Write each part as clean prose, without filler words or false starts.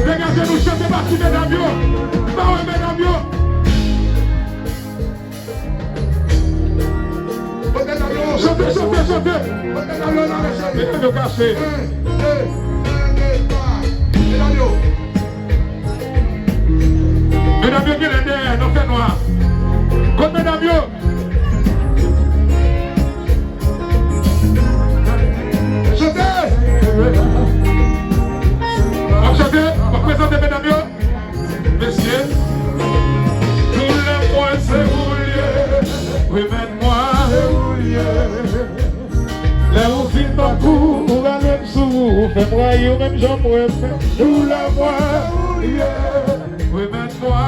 Dégagez-nous, chantez parti, mesdames, yo. Bah ouais, mesdames, yo. Chantez, chantez, chantez. Mesdames, yo, cachez. Mesdames, yo, qui est derrière, non fait noir. Comme mesdames, yo. Chantez. On chante, on présente mesdames, yo. Messieurs. Tous les points c'est roulier. Oui, mets-moi. Les on filme pas coup, on va même sous. Fais-moi, yo, même j'en pourrais faire. Tous les points. Oui, mets-moi.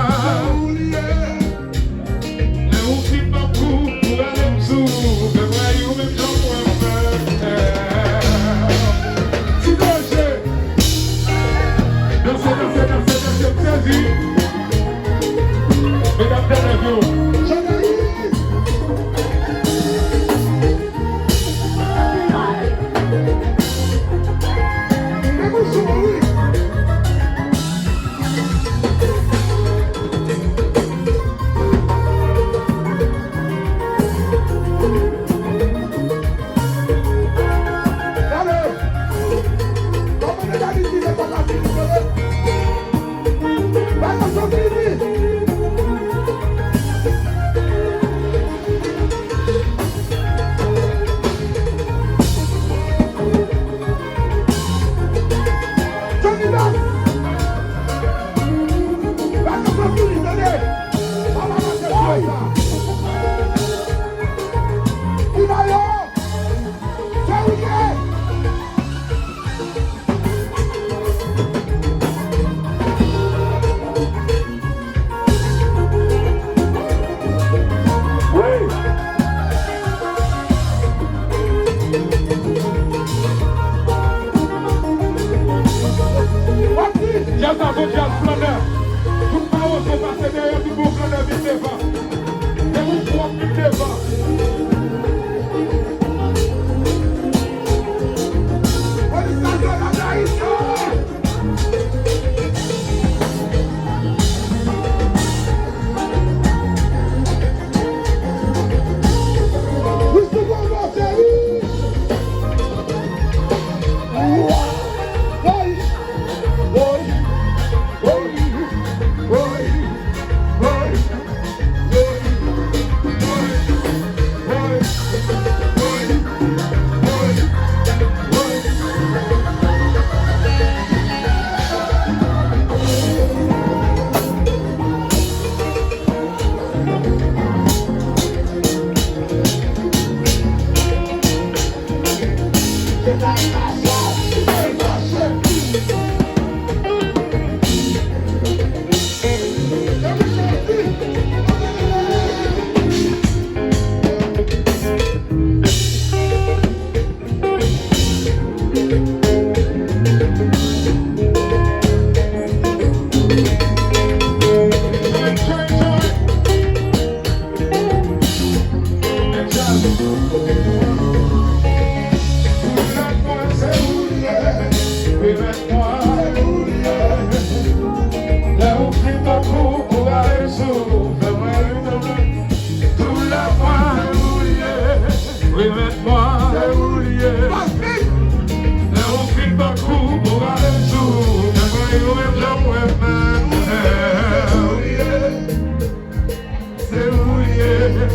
Les on filme pas coup, on va même sous. Fais-moi, yo, même j'en pourrais faire. Mesdames, mesdames,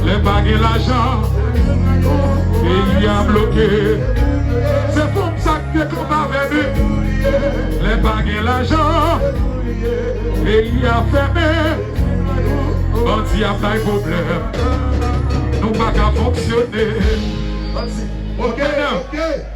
les bagues et l'argent, et il a bloqué. C'est pour ça que qu'on va venir. Les bagues et l'argent, et il a fermé. On dit a pas de problème. Nous pas qu'à fonctionner. Ok,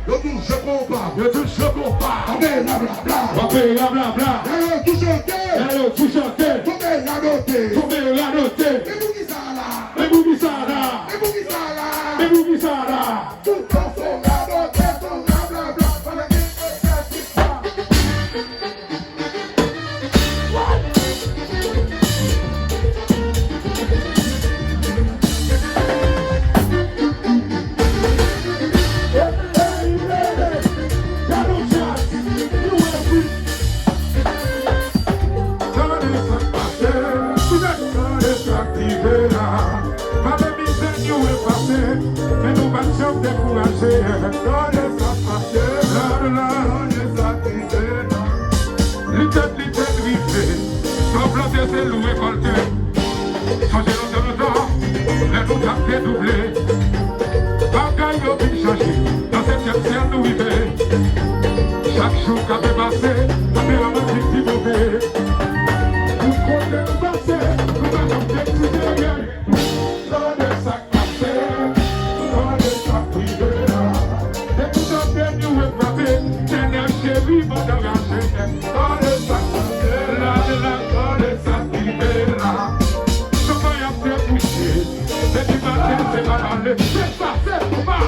yo touche je comprends. Yo touche je comprends. On fait la blabla. On fait la blabla. Yo tout chanter. Yo tout chanter. On fait la noter. On fait la noter. Et vous qui ça là? Et vous qui ça là? Et vous qui ça là? Et vous qui ça là? Tout façon la noter, tout la blabla. On a dit que c'est ça. C'est loué récolté. Changer le temps, les nous tapent dédoublés. Bagaille au but changer, dans cette ciel nous vivons. Chaque jour qu'a fait passer, on est la magie qui mauvais. Nous comptons nous passer, nous allons décider. Dans les sacs passés, dans les sacs privés. Et tout en bien nous est frappé, c'est un chéri, mon engagé. Dans les sacs passés, là, dans les sacs privés. Comment y a fait pousser, c'est du matin, c'est pas mal. C'est pas, c'est pas.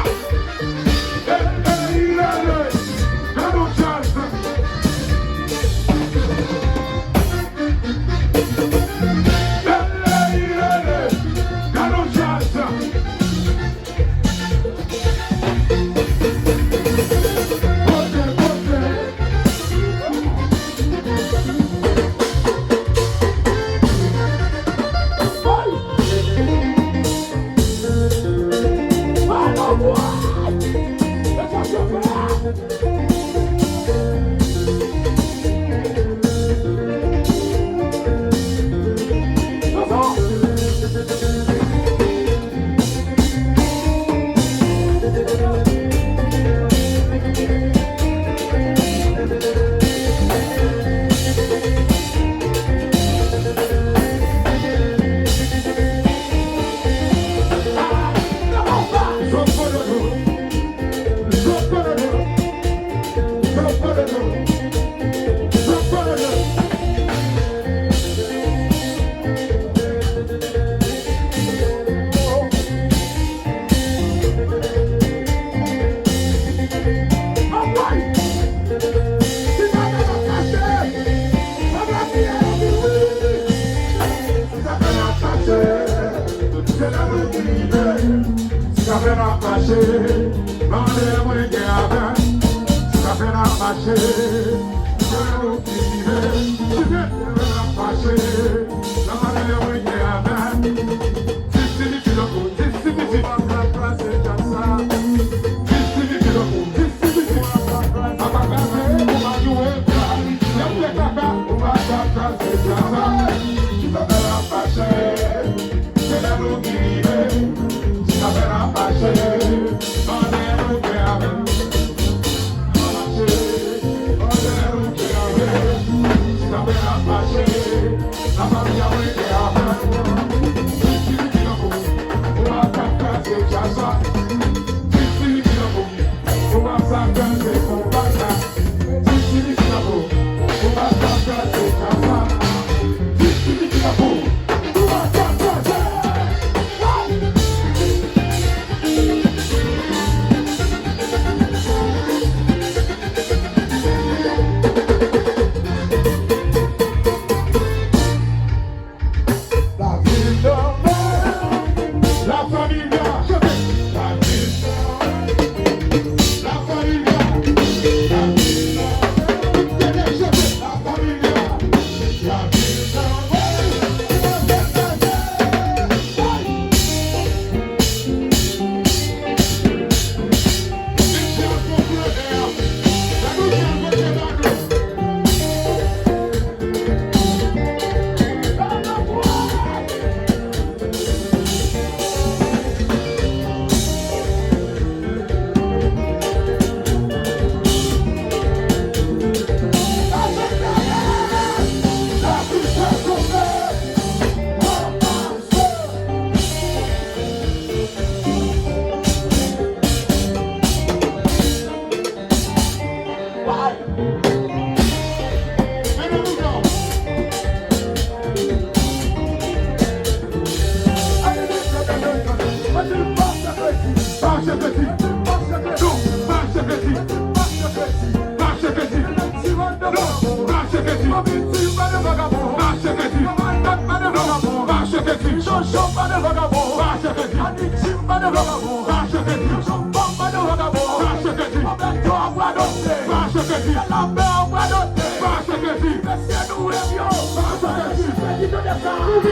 Casado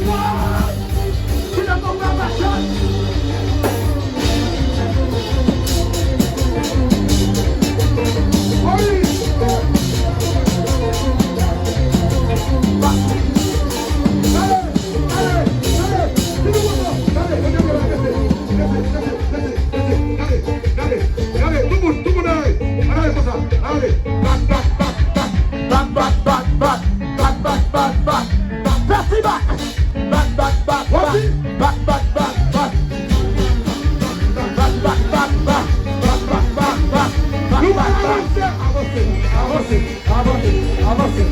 Uau! Tira a mão pra baixar. Oi! Avance.